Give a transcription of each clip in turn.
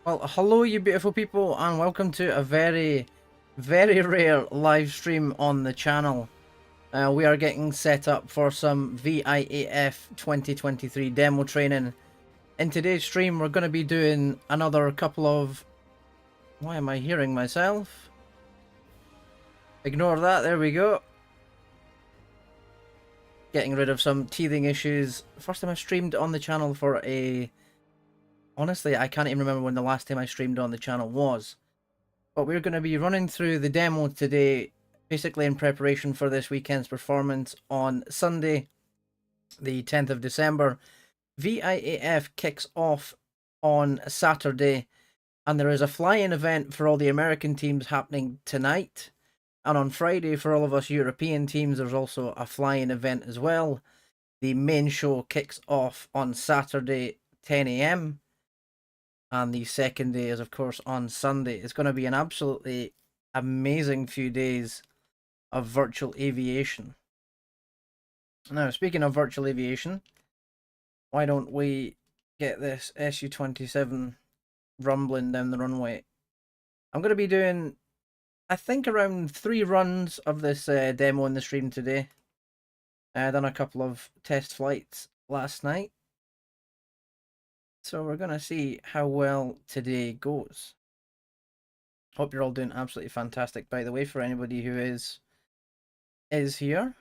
Well, hello you beautiful people and welcome to a very rare live stream on the channel. We are getting set up for some VIAF 2023 demo training. In today's stream we're going to be doing another couple of... Why am I hearing myself? Ignore that, there we go. Getting rid of some teething issues. First time I've streamed on the channel for a... Honestly, I can't even remember when the last time I streamed on the channel was. But we're going to be running through the demo today, basically in preparation for this weekend's performance on Sunday, the 10th of December. VIAF kicks off on Saturday, and there is a fly-in event for all the American teams happening tonight. And on Friday, for all of us European teams, there's also a fly-in event as well. The main show kicks off on Saturday, 10 AM. And the second day is, of course, on Sunday. It's going to be an absolutely amazing few days of virtual aviation. Now, speaking of virtual aviation, why don't we get this Su-27 rumbling down the runway? I'm going to be doing, I think, around 3 runs of this demo in the stream today. I done a couple of test flights last night. So we're going to see how well today goes. Hope you're all doing absolutely fantastic, by the way, for anybody who is here.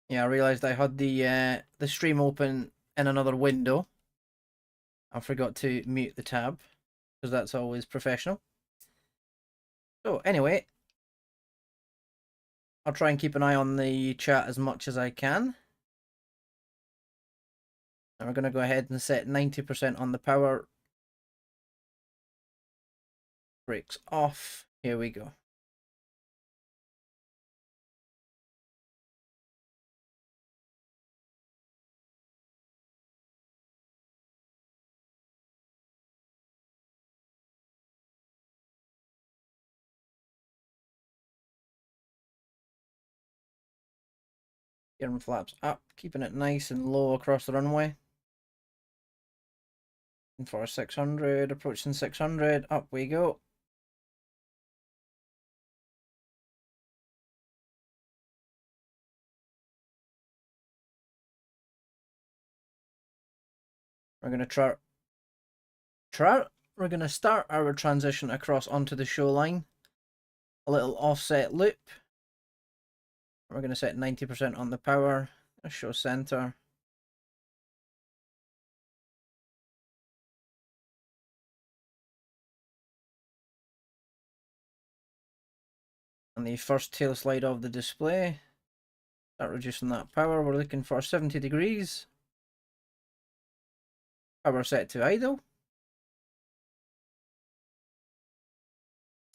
Yeah, I realised I had the stream open in another window. I forgot to mute the tab, because that's always professional. So anyway, I'll try and keep an eye on the chat as much as I can. And we're going to go ahead and set 90% on the power. Brakes off. Here we go. Gearing flaps up, keeping it nice and low across the runway. And for 600, approaching 600, up we go. We're going to we're going to start our transition across onto the show line. A little offset loop. We're going to set 90% on the power. Show center. And the first tail slide of the display. Start reducing that power. We're looking for 70 degrees. Power set to idle.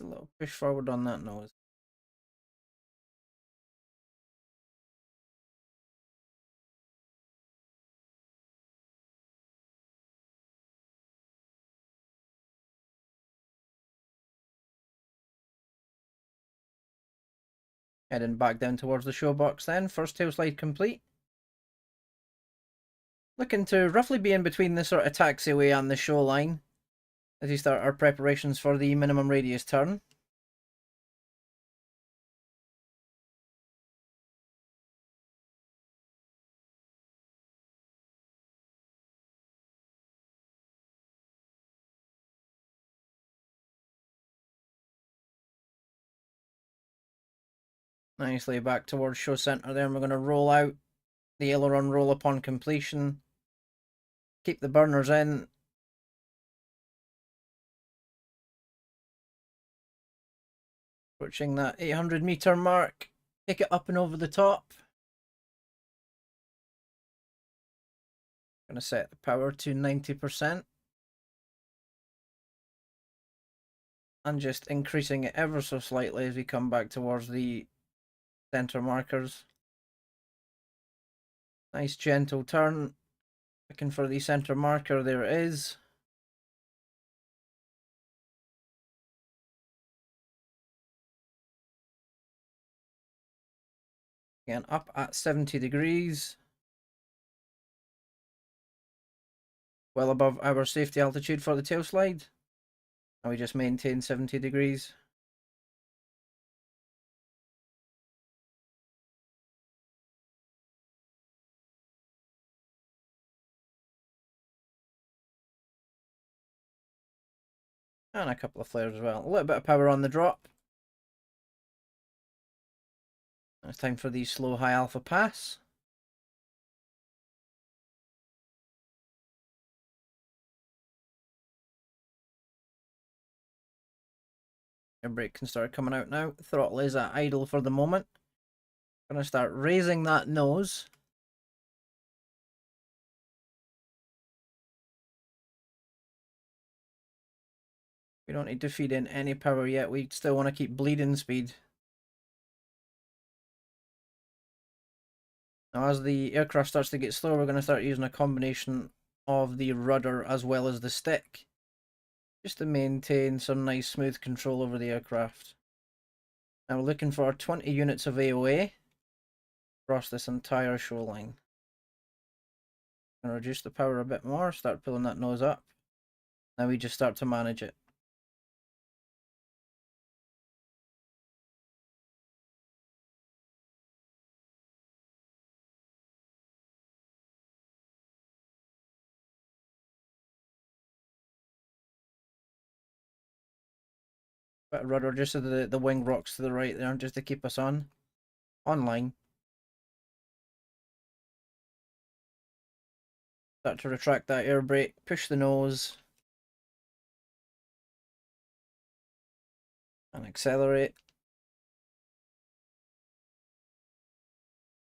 A little push forward on that nose. Heading back down towards the show box then. First tail slide complete. Looking to roughly be in between the sort of taxiway and the show line as we start our preparations for the minimum radius turn. Nicely back towards show center there, and we're going to roll out the aileron roll upon completion. Keep the burners in. Approaching that 800-meter mark. Kick it up and over the top. Going to set the power to 90%. And just increasing it ever so slightly as we come back towards the center markers. Nice gentle turn. Looking for the center marker. There it is. Again, up at 70 degrees. Well above our safety altitude for the tail slide. And we just maintain 70 degrees. And a couple of flares as well. A little bit of power on the drop. It's time for the slow high alpha pass. Air brake can start coming out now. Throttle is at idle for the moment. Gonna start raising that nose. We don't need to feed in any power yet. We still want to keep bleeding speed. Now, as the aircraft starts to get slower, we're going to start using a combination of the rudder as well as the stick, just to maintain some nice smooth control over the aircraft. Now we're looking for 20 units of AOA across this entire shoreline. I'm going to reduce the power a bit more, start pulling that nose up. Now we just start to manage it. Bit of rudder just so the wing rocks to the right there, just to keep us online. Start to retract that air brake, push the nose, and accelerate.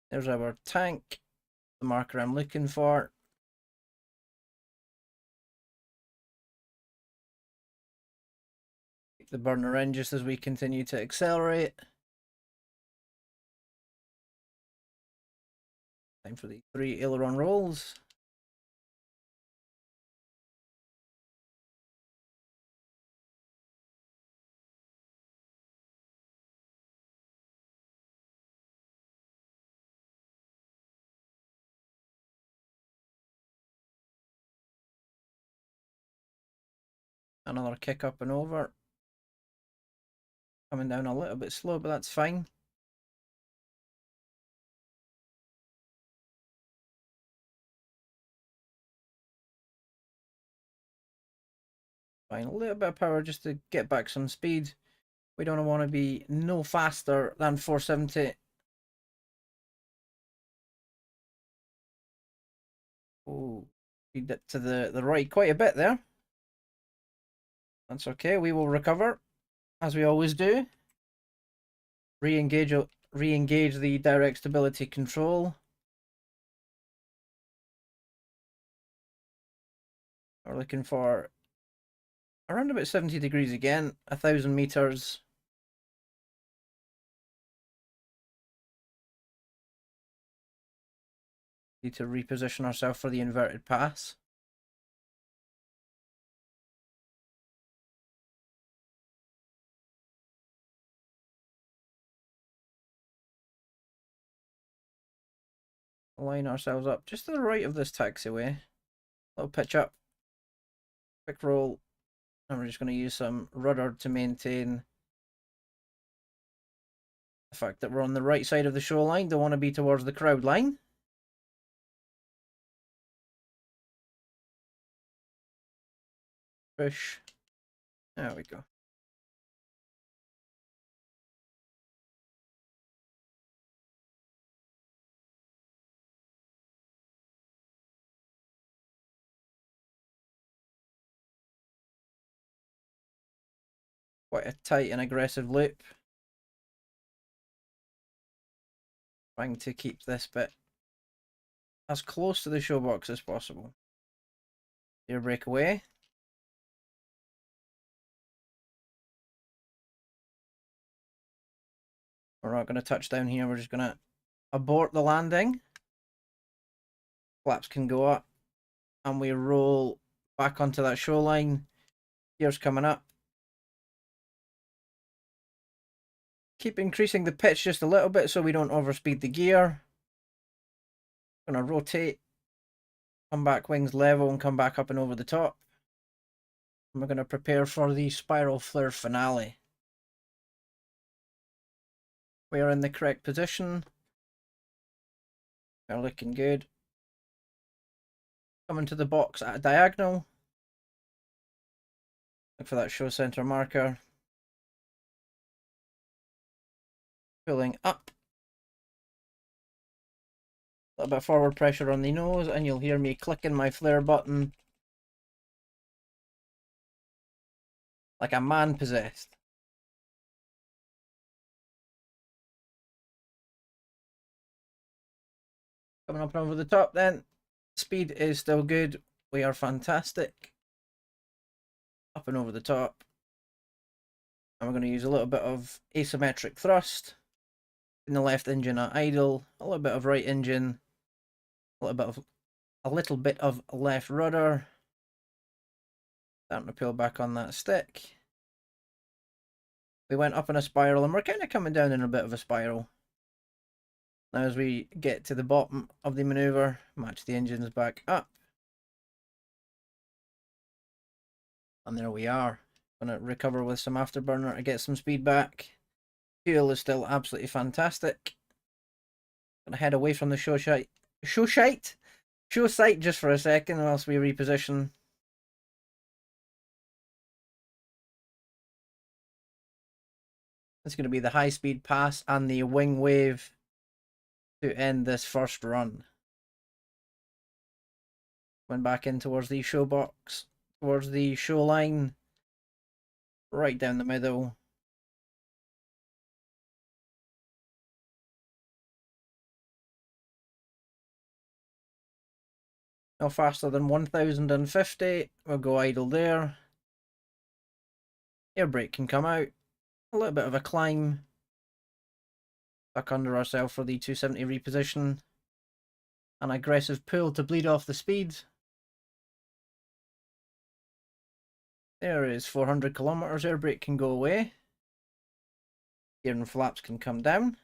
There's our tank, the marker I'm looking for. Keep the burner in just as we continue to accelerate. Time for the 3 aileron rolls. Another kick up and over. Coming down a little bit slow, but that's fine. Fine, a little bit of power just to get back some speed. We don't want to be no faster than 470. Oh, we dipped to the right quite a bit there. That's okay, we will recover, as we always do. Re-engage the direct stability control. We're looking for around about 70 degrees again, 1,000 meters. Need to reposition ourselves for the inverted pass. Line ourselves up just to the right of this taxiway. Little pitch up, quick roll, and we're just going to use some rudder to maintain the fact that we're on the right side of the shoreline. Don't want to be towards the crowd line. Push. There we go. Quite a tight and aggressive loop. Trying to keep this bit as close to the show box as possible. Air brake away. We're not going to touch down here. We're just going to abort the landing. Flaps can go up. And we roll back onto that shoreline. Gears coming up. Keep increasing the pitch just a little bit so we don't overspeed the gear. Gonna rotate, come back wings level and come back up and over the top. And we're gonna prepare for the spiral flare finale. We are in the correct position. We're looking good. Coming to the box at a diagonal. Look for that show center marker. Pulling up. A little bit of forward pressure on the nose, and you'll hear me clicking my flare button like a man possessed. Coming up and over the top then. Speed is still good. We are fantastic. Up and over the top. And we're going to use a little bit of asymmetric thrust in the left engine at idle, a little bit of right engine, a little bit of left rudder. Starting to peel back on that stick. We went up in a spiral and we're kind of coming down in a bit of a spiral. Now as we get to the bottom of the maneuver, match the engines back up. And there we are. Gonna recover with some afterburner to get some speed back. Fuel is still absolutely fantastic. Gonna head away from the show site just for a second whilst we reposition. It's going to be the high speed pass and the wing wave to end this first run. Went back in towards the show box, towards the show line, right down the middle. No faster than 1050. We'll go idle there. Air brake can come out. A little bit of a climb. Back under ourselves for the 270 reposition. An aggressive pull to bleed off the speed. There is 400 kilometers. Air brake can go away. Gear and flaps can come down.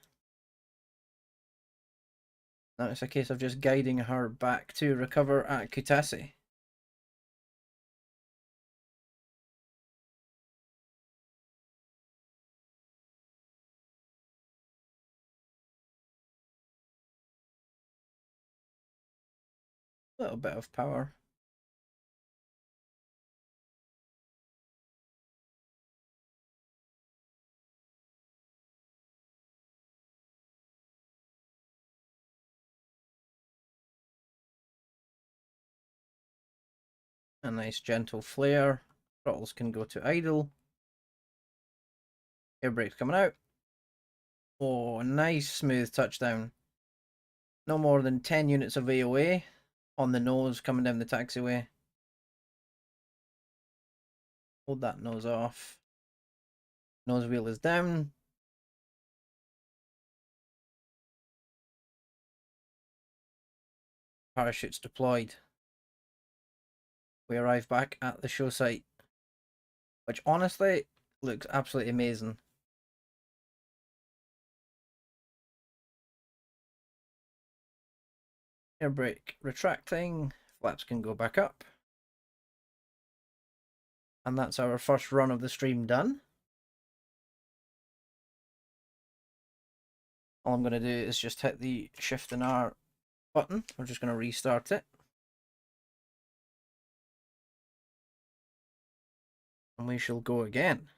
Now it's a case of just guiding her back to recover at Kutaisi. A little bit of power. A nice gentle flare. Throttles can go to idle. Air brake's coming out. Oh, nice smooth touchdown. No more than 10 units of AOA on the nose coming down the taxiway. Hold that nose off. Nose wheel is down. Parachutes deployed. We arrive back at the show site, which honestly looks absolutely amazing. Air brake retracting, flaps can go back up. And that's our first run of the stream done. All I'm going to do is just hit the Shift and R button. We're just going to restart it. And we shall go again.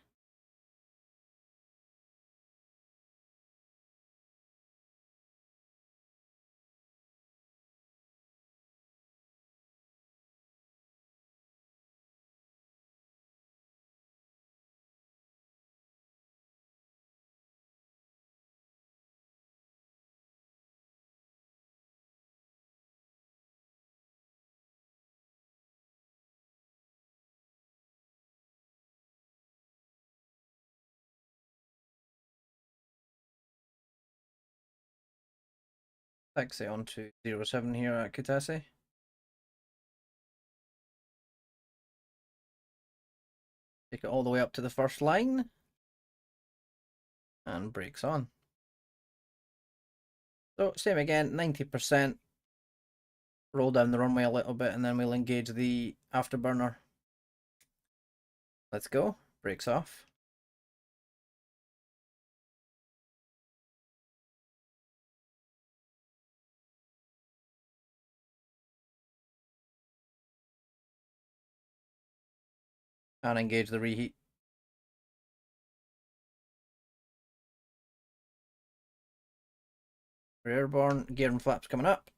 Taxi on to 07 here at Kutaisi. Take it all the way up to the first line. And brakes on. So same again, 90%. Roll down the runway a little bit and then we'll engage the afterburner. Let's go. Brakes off. And engage the reheat. Airborne, gear and flaps coming up.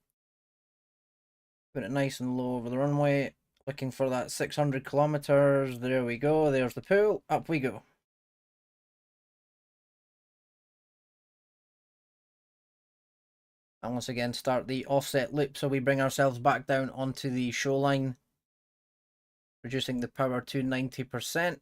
Put it nice and low over the runway. Looking for that 600 kilometers. There we go. There's the pool. Up we go. And once again, start the offset loop so we bring ourselves back down onto the shoreline, reducing the power to 90%.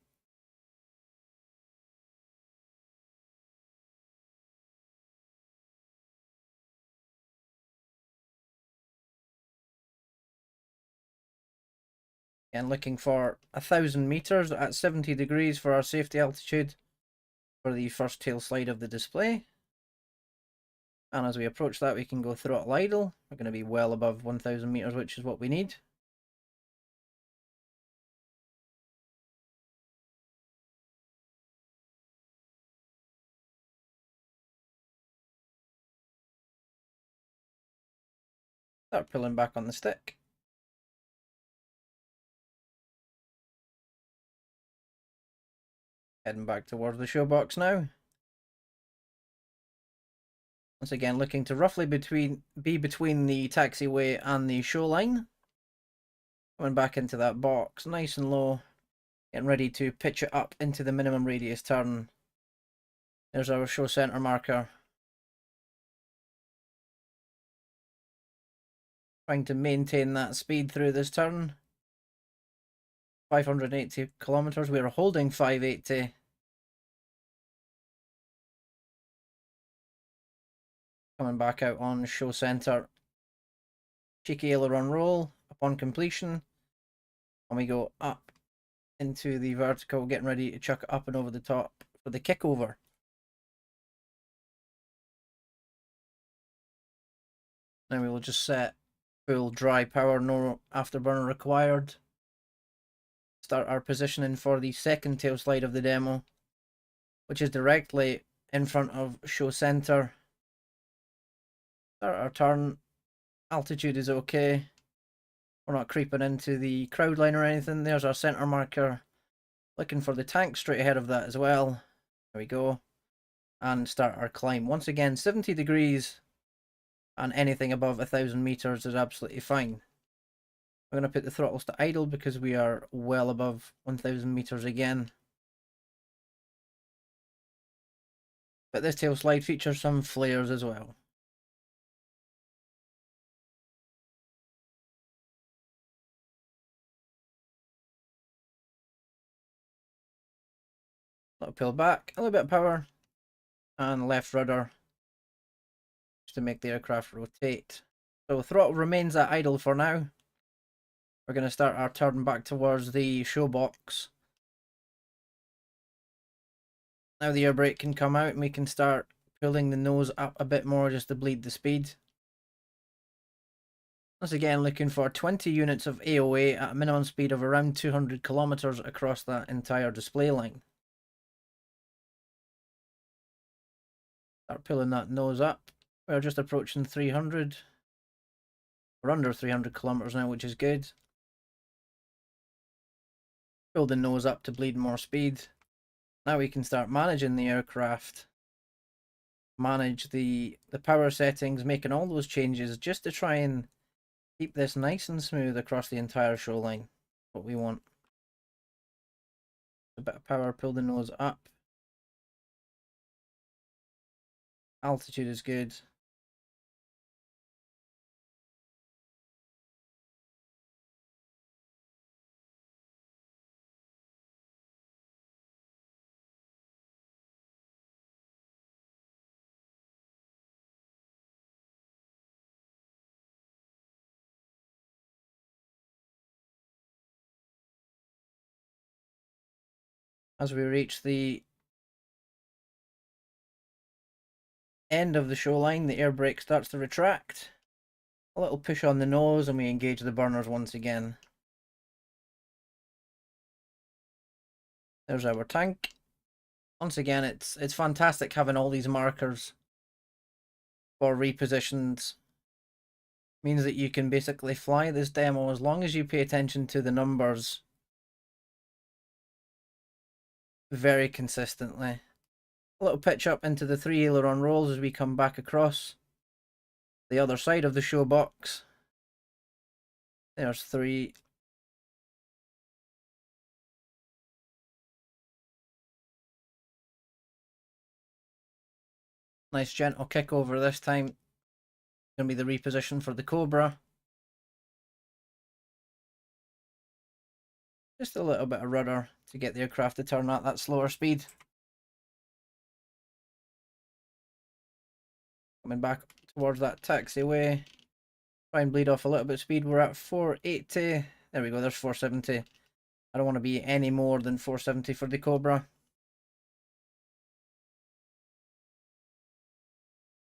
And looking for 1,000 meters at 70 degrees for our safety altitude for the first tail slide of the display. And as we approach that, we can go throttle idle. We're going to be well above 1,000 meters, which is what we need. Start pulling back on the stick. Heading back towards the show box now. Once again, looking to roughly be between the taxiway and the shoreline. Coming back into that box, nice and low. Getting ready to pitch it up into the minimum radius turn. There's our show center marker. Trying to maintain that speed through this turn. 580 kilometers. We're holding 580. Coming back out on show center. Cheeky aileron roll upon completion. And we go up into the vertical, getting ready to chuck it up and over the top for the kickover. Now we will just set full dry power, no afterburner required. Start our positioning for the second tail slide of the demo, which is directly in front of show center. Start our turn. Altitude is okay. We're not creeping into the crowd line or anything. There's our center marker. Looking for the tank straight ahead of that as well. There we go. And start our climb. Once again, 70 degrees and anything above 1,000 meters is absolutely fine. I'm going to put the throttles to idle because we are well above 1,000 meters again. But this tail slide features some flares as well. Little pull back, a little bit of power, and left rudder just to make the aircraft rotate. So throttle remains at idle for now. We're going to start our turn back towards the show box. Now the air brake can come out and we can start pulling the nose up a bit more just to bleed the speed. Once again, looking for 20 units of AOA at a minimum speed of around 200 kilometers across that entire display line. Start pulling that nose up. We're just approaching 300. We're under 300 kilometers now, which is good. Pull the nose up to bleed more speed. Now we can start managing the aircraft. Manage the power settings, making all those changes just to try and keep this nice and smooth across the entire shoreline. What we want. A bit of power, pull the nose up. Altitude is good. As we reach the end of the show line, the air brake starts to retract. A little push on the nose and we engage the burners once again. There's our tank. Once again, it's fantastic having all these markers for repositions. Means that you can basically fly this demo as long as you pay attention to the numbers very consistently. A little pitch up into the 3 aileron rolls as we come back across the other side of the show box. There's 3. Nice gentle kick over this time. Going to be the reposition for the Cobra. Just a little bit of rudder to get the aircraft to turn at that slower speed. Coming back towards that taxiway. Try and bleed off a little bit of speed. We're at 480. There we go, there's 470. I don't want to be any more than 470 for the Cobra.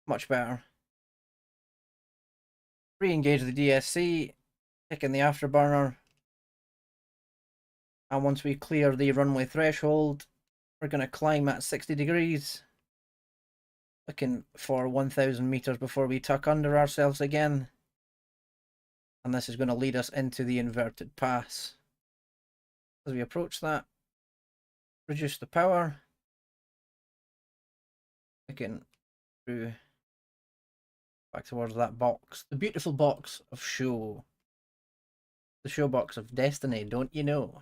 Much better. Re-engage the DSC. Taking the afterburner. And once we clear the runway threshold, we're going to climb at 60 degrees. Looking for 1,000 meters before we tuck under ourselves again. And this is going to lead us into the inverted pass. As we approach that, reduce the power. Looking through back towards that box. The beautiful box of show. The show box of destiny, don't you know?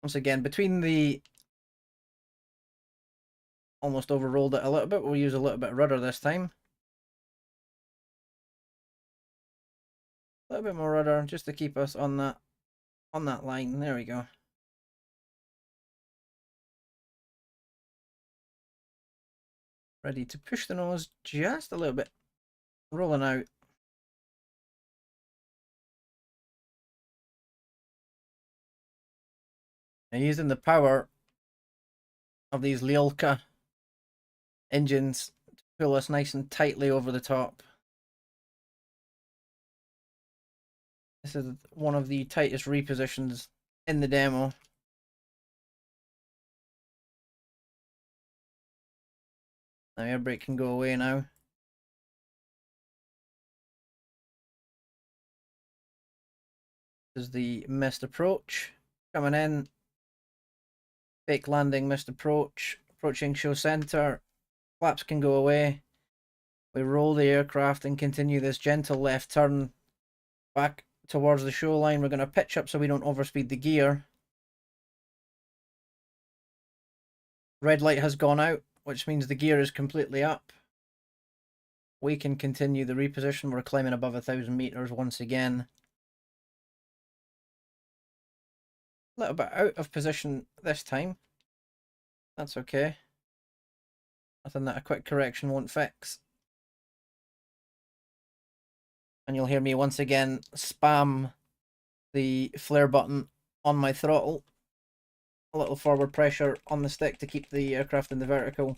Once again, between the... Almost overrolled it a little bit. We'll use a little bit of rudder this time. A little bit more rudder just to keep us on that line. There we go. Ready to push the nose just a little bit. Rolling out. And using the power of these Lyulka engines to pull us nice and tightly over the top. This is one of the tightest repositions in the demo. Now air brake can go away now. This is the missed approach. Coming in. Fake landing, missed approach. Approaching show center. Flaps can go away. We roll the aircraft and continue this gentle left turn back towards the show line. We're going to pitch up so we don't overspeed the gear. Red light has gone out, which means the gear is completely up. We can continue the reposition. We're climbing above 1,000 meters once again. A little bit out of position this time. That's okay. Nothing that a quick correction won't fix. And you'll hear me once again spam the flare button on my throttle. A little forward pressure on the stick to keep the aircraft in the vertical.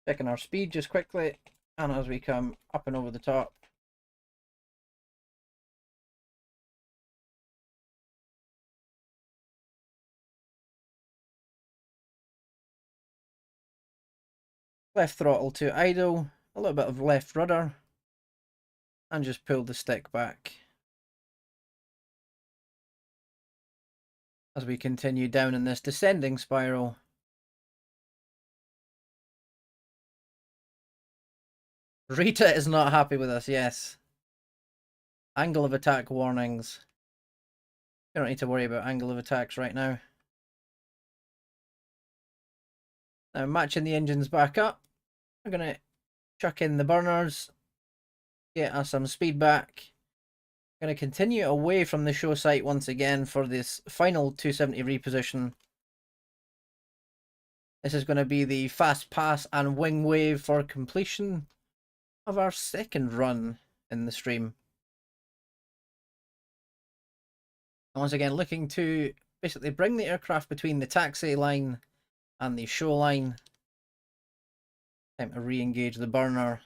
Checking our speed just quickly. And as we come up and over the top. Left throttle to idle, a little bit of left rudder, and just pull the stick back. As we continue down in this descending spiral. Rita is not happy with us, yes. Angle of attack warnings. You don't need to worry about angle of attacks right now. Now matching the engines back up. We're going to chuck in the burners. Get us some speed back. Going to continue away from the show site once again for this final 270 reposition. This is going to be the fast pass and wing wave for completion of our second run in the stream. And once again, looking to basically bring the aircraft between the taxi line and the show line. Time to re-engage the burner.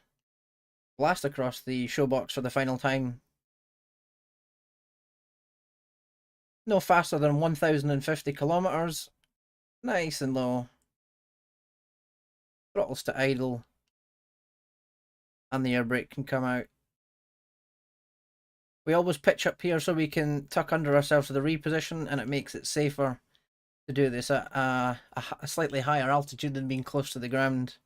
Blast across the show box for the final time. No faster than 1,050 kilometers. Nice and low. Throttles to idle. And the air brake can come out. We always pitch up here so we can tuck under ourselves to the reposition, and it makes it safer to do this at a slightly higher altitude than being close to the ground.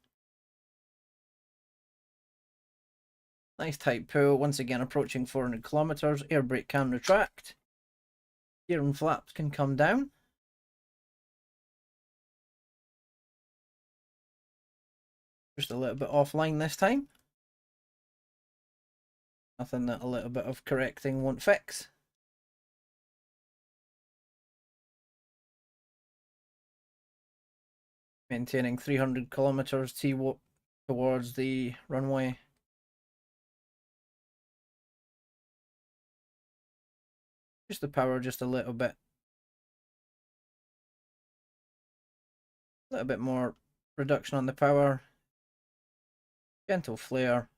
Nice tight pull, once again approaching 400 kilometers. Air brake can retract. Gear and flaps can come down. Just a little bit offline this time. Nothing that a little bit of correcting won't fix. Maintaining 300 kilometers towards the runway. Just the power just a little bit. A little bit more reduction on the power. Gentle flare.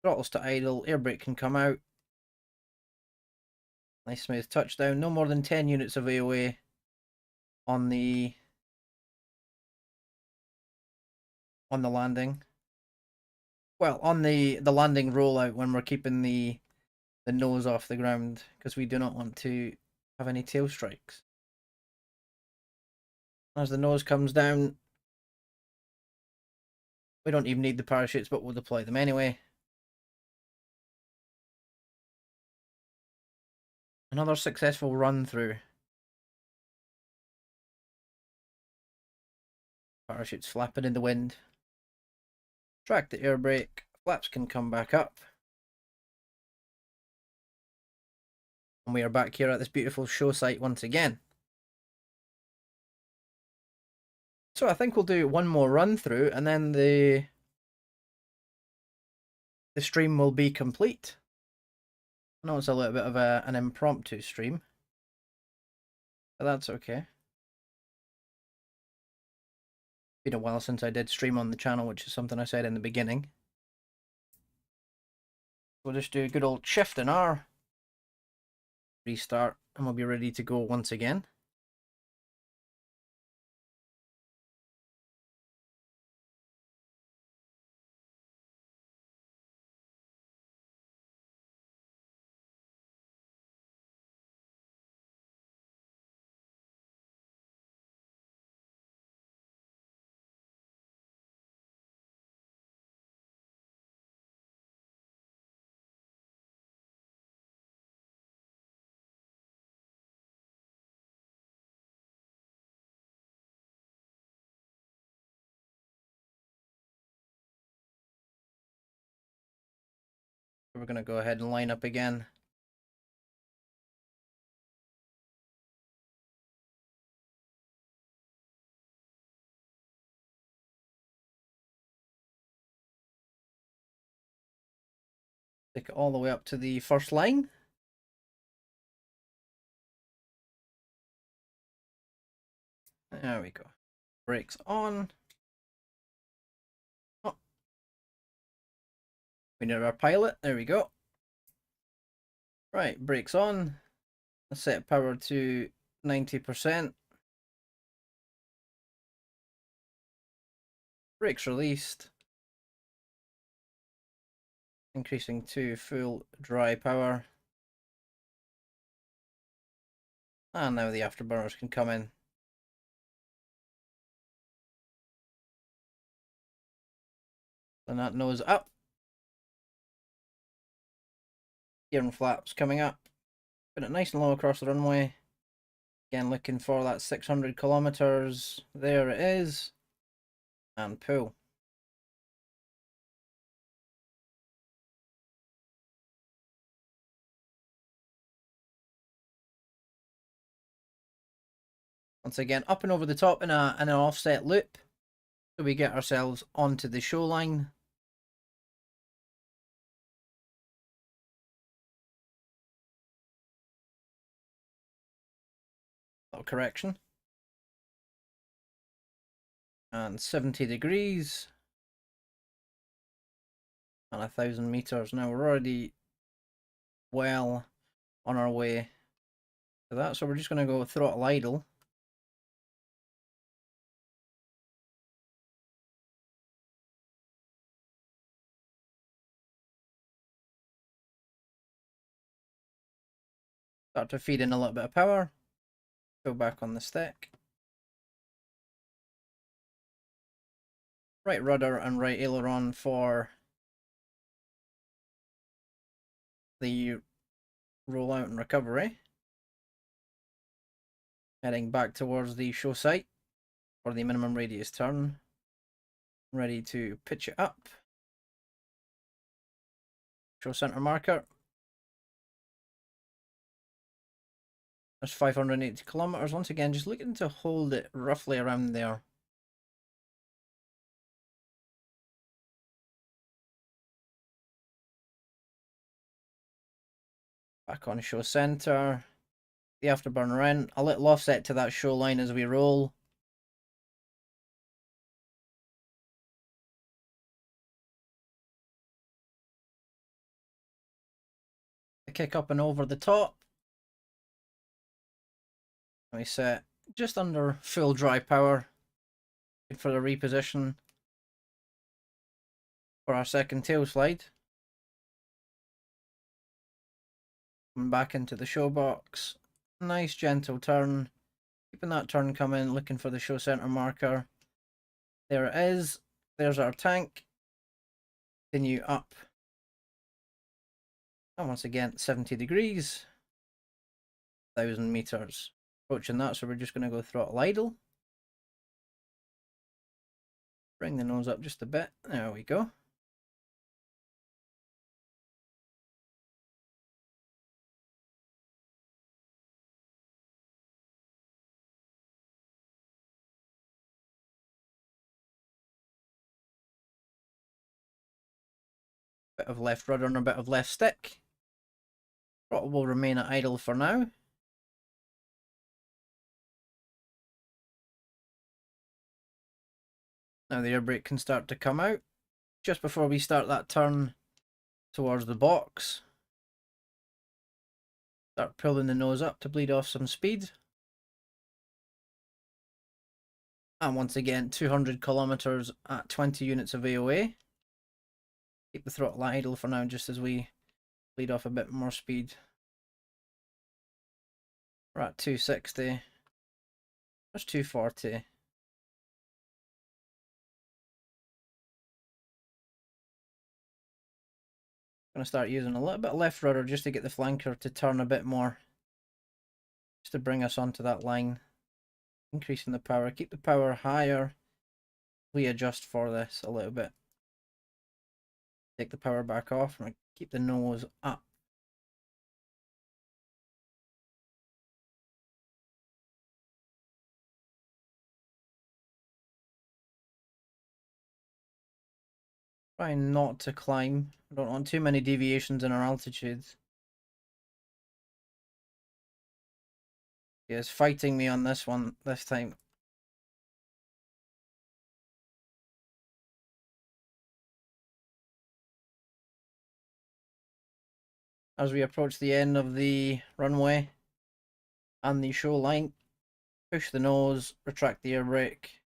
Throttles to idle. Air brake can come out. Nice smooth touchdown. No more than 10 units of AOA on the landing. Well, on the landing rollout when we're keeping the nose off the ground, because we do not want to have any tail strikes. As the nose comes down, we don't even need the parachutes, but we'll deploy them anyway. Another successful run through. Parachutes flapping in the wind. Track the air brake. Flaps can come back up. And we are back here at this beautiful show site once again. So I think we'll do one more run through and then the stream will be complete. I know it's a little bit of an impromptu stream, but that's okay. Been a while since I did stream on the channel, which is something I said in the beginning. We'll just do a good old Shift and R, restart, and we'll be ready to go once again. We're going to go ahead and line up again. Take it all the way up to the first line. There we go. Brakes on. Oh. We need our pilot. There we go. Right, brakes on. Let's set power to 90%. Brakes released. Increasing to full dry power. And now the afterburners can come in. And that nose up. Gear and flaps coming up. Put it nice and low across the runway. Again, looking for that 600 kilometers. There it is. And pull. Once again, up and over the top in an offset loop. So we get ourselves onto the show line. Little correction. And 70 degrees. And 1,000 meters. Now we're already well on our way to that, so we're just going to go throttle idle. Start to feed in a little bit of power. Go back on the stick. Right rudder and right aileron for the rollout and recovery. Heading back towards the show site for the minimum radius turn. Ready to pitch it up. Show center marker. That's 580 kilometers. Once again, just looking to hold it roughly around there. Back on show center. The afterburner in. A little offset to that show line as we roll. The kick up and over the top. We set just under full dry power. Good for the reposition for our second tail slide. Coming back into the show box. Nice gentle turn. Keeping that turn coming, looking for the show center marker. There it is. There's our tank. Continue up. And once again, 70 degrees. 1,000 meters. Approaching that, so we're just going to go throttle idle. Bring the nose up just a bit. There we go. Bit of left rudder and a bit of left stick. Throttle will remain at idle for now. Now the air brake can start to come out. Just before we start that turn towards the box. Start pulling the nose up to bleed off some speed. And once again, 200 kilometers at 20 units of AOA. Keep the throttle idle for now, just as we bleed off a bit more speed. We're at 260. There's 240. Going to start using a little bit of left rudder just to get the flanker to turn a bit more. Just to bring us onto that line. Increasing the power. Keep the power higher. We adjust for this a little bit. Take the power back off and keep the nose up. Try not to climb. I don't want too many deviations in our altitudes. He is fighting me on this one this time. As we approach the end of the runway and the show line, push the nose, retract the air brake.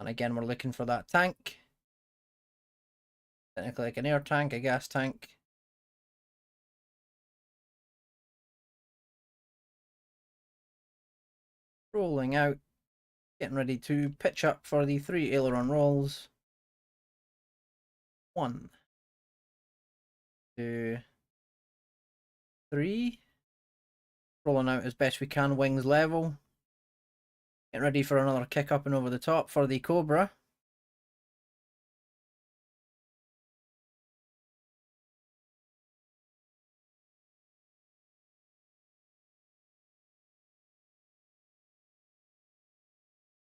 And again, we're looking for that tank. Technically like an air tank, a gas tank. Rolling out. Getting ready to pitch up for the 3 aileron rolls. 1, 2, 3. Rolling out as best we can, wings level. Getting ready for another kick up and over the top for the Cobra.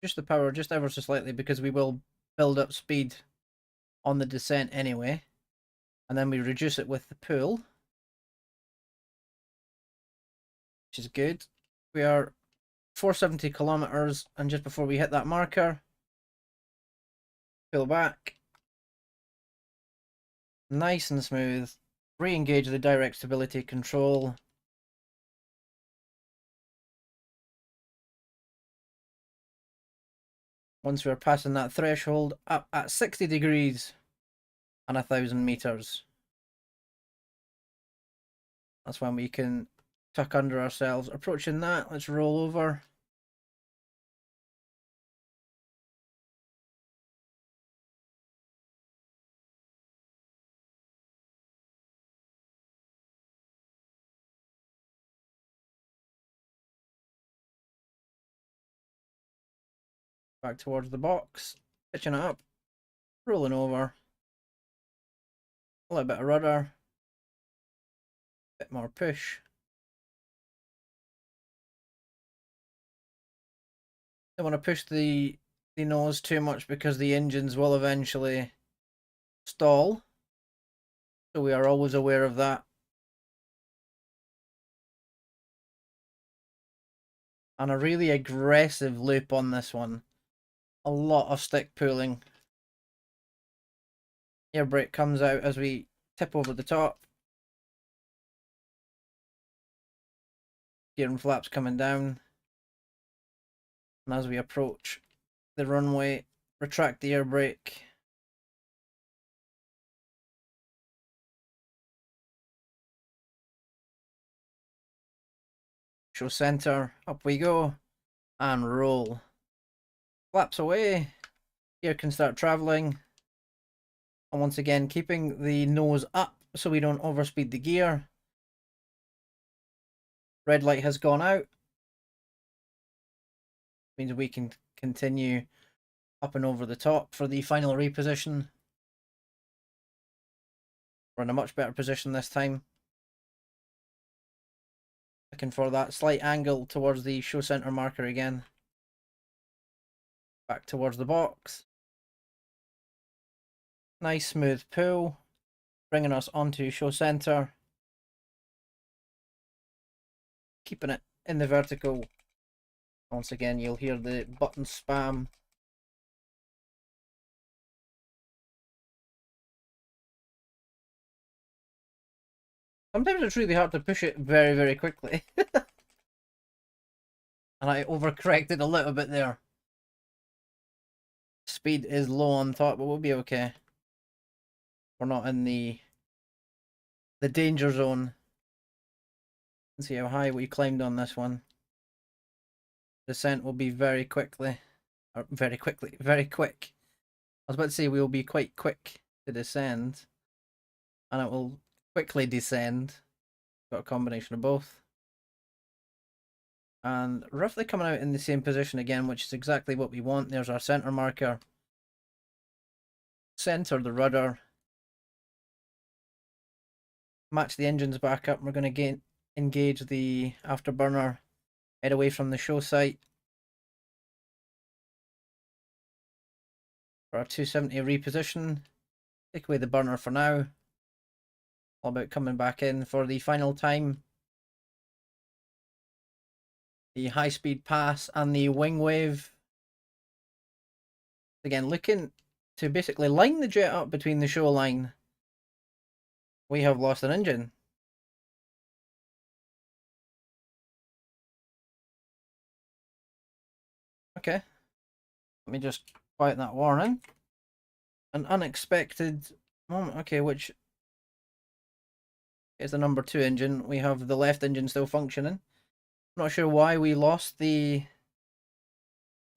Just the power just ever so slightly because we will build up speed on the descent anyway. And then we reduce it with the pull, which is good. We are 470 kilometers, and just before we hit that marker, pull back, nice and smooth, re-engage the direct stability control. Once we're passing that threshold, up at 60 degrees and 1,000 meters. That's when we can tuck under ourselves. Approaching that, let's roll over. Back towards the box, pitching it up, rolling over. A little bit of rudder, bit more push. Don't want to push the nose too much because the engines will eventually stall. So we are always aware of that. And a really aggressive loop on this one. A lot of stick pulling. Air brake comes out as we tip over the top. Gear and flaps coming down. And as we approach the runway, retract the air brake. Show center, up we go, and roll. Flaps away, gear can start traveling. And once again, keeping the nose up so we don't overspeed the gear. Red light has gone out. Means we can continue up and over the top for the final reposition. We're in a much better position this time. Looking for that slight angle towards the show center marker again. Back towards the box. Nice smooth pull, bringing us onto show center. Keeping it in the vertical. Once again, you'll hear the button spam. Sometimes it's really hard to push it very, very quickly. And I overcorrected a little bit there. Speed is low on top, but we'll be okay. We're not in the danger zone. Let's see how high we climbed on this one. Descent will be very quick. I was about to say we will be quite quick to descend. And it will quickly descend. Got a combination of both. And roughly coming out in the same position again, which is exactly what we want. There's our center marker. Center the rudder. Match the engines back up. We're going to engage the afterburner. Head away from the show site. For our 270 reposition. Take away the burner for now. All about coming back in for the final time. The high speed pass and the wing wave. Again, looking to basically line the jet up between the show line. We have lost an engine. Okay. Let me just quiet that warning. An unexpected moment. Okay, which is the number 2 engine. We have the left engine still functioning. Not sure why we lost the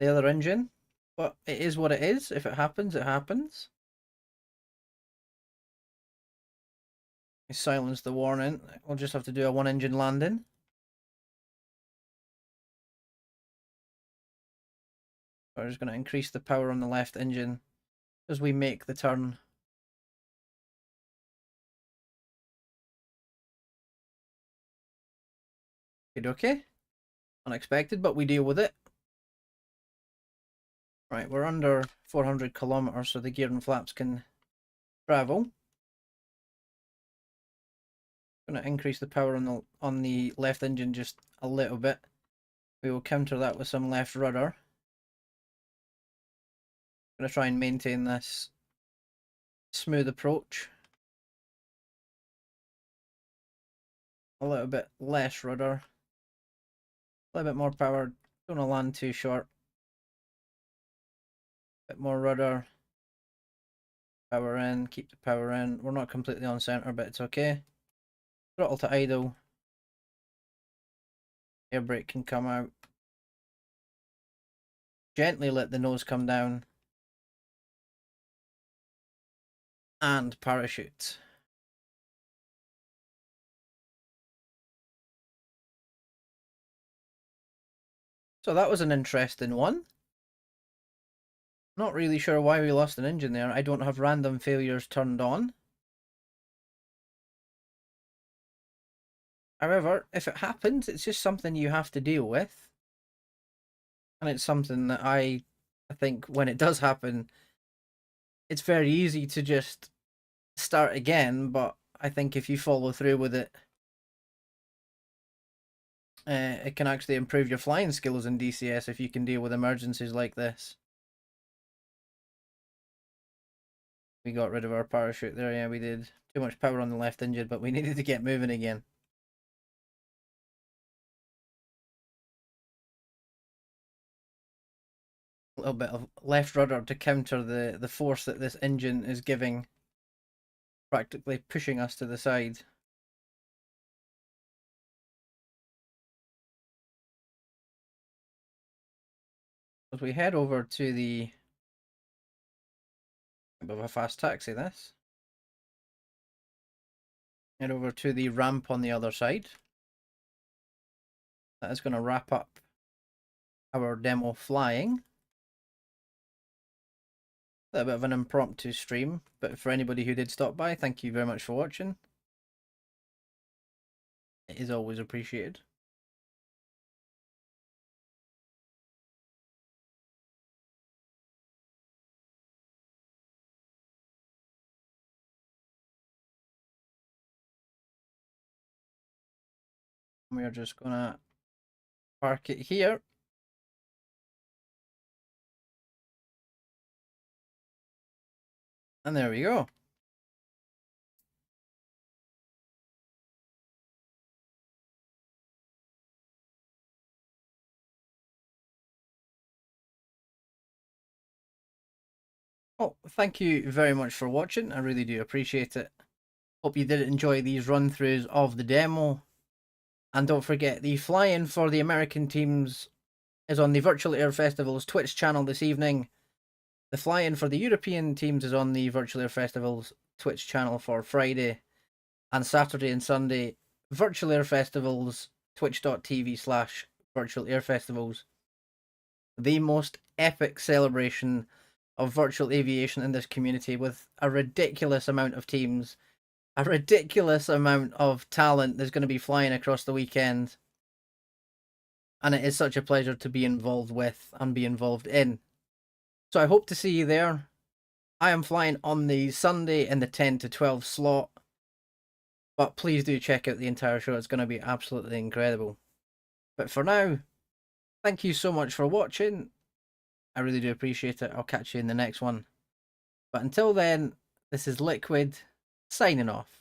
other engine, but it is what it is. If it happens, it happens. We silence the warning. We'll just have to do a 1 engine landing. We're just going to increase the power on the left engine as we make the turn. Okay. Unexpected, but we deal with it. Right, we're under 400 kilometers, so the gear and flaps can travel. Going to increase the power on the left engine just a little bit. We will counter that with some left rudder. Going to try and maintain this smooth approach. A little bit less rudder. A little bit more power. Don't want to land too short. A bit more rudder. Power in. Keep the power in. We're not completely on center, but it's okay. Throttle to idle. Air brake can come out. Gently let the nose come down. And parachute. So that was an interesting one. Not really sure why we lost an engine there. I don't have random failures turned on. However, if it happens, it's just something you have to deal with. And it's something that I think when it does happen, it's very easy to just start again. But I think if you follow through with it, it can actually improve your flying skills in DCS if you can deal with emergencies like this. We got rid of our parachute there. Yeah, we did. Too much power on the left engine, but we needed to get moving again. A little bit of left rudder to counter the force that this engine is giving, practically pushing us to the side. As we head over to the a bit of a fast taxi, this. Head over to the ramp on the other side. That is going to wrap up our demo flying. A little bit of an impromptu stream, but for anybody who did stop by, thank you very much for watching. It is always appreciated. We are just going to park it here. And there we go. Well, thank you very much for watching. I really do appreciate it. Hope you did enjoy these run-throughs of the demo. And don't forget, the fly-in for the American teams is on the Virtual Air Festival's Twitch channel this evening. The fly-in for the European teams is on the Virtual Air Festival's Twitch channel for Friday. And Saturday and Sunday, Virtual Air Festivals, twitch.tv/Virtual Air Festivals. The most epic celebration of virtual aviation in this community, with a ridiculous amount of teams, a ridiculous amount of talent that's going to be flying across the weekend. And it is such a pleasure to be involved with and be involved in. So I hope to see you there. I am flying on the Sunday in the 10 to 12 slot. But please do check out the entire show. It's going to be absolutely incredible. But for now, thank you so much for watching. I really do appreciate it. I'll catch you in the next one. But until then, this is Liquid, signing off.